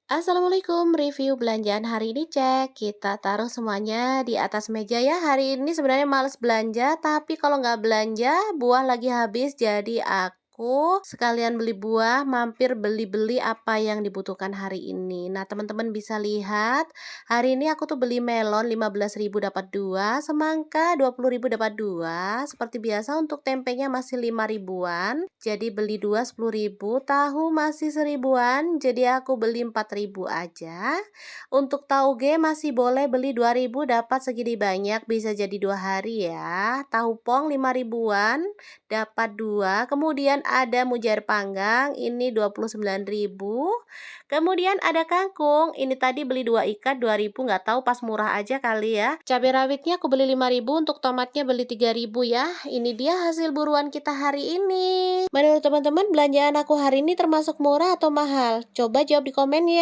Assalamualaikum, review belanjaan hari ini cek. Kita taruh semuanya di atas meja ya. Hari ini sebenarnya males belanja, tapi kalau nggak belanja, buah lagi habis. Jadi aku sekalian beli buah, mampir beli-beli apa yang dibutuhkan hari ini. Nah, teman-teman bisa lihat, hari ini aku tuh beli melon 15.000 dapat 2, semangka 20.000 dapat 2. Seperti biasa untuk tempenya masih 5 ribuan. Jadi beli 2 10.000, tahu masih 1.000-an, jadi aku beli 4.000 aja. Untuk tauge masih boleh beli 2.000 dapat segini banyak, bisa jadi 2 hari ya. Tahu pong 5 ribuan dapat 2. Kemudian ada mujair panggang, ini 29.000. Kemudian ada kangkung, ini tadi beli 2 ikat 2.000, nggak tahu pas murah aja kali ya. Cabai rawitnya aku beli 5.000, untuk tomatnya beli 3.000 ya. Ini dia hasil buruan kita hari ini. Menurut teman-teman belanjaan aku hari ini termasuk murah atau mahal? Coba jawab di komen ya.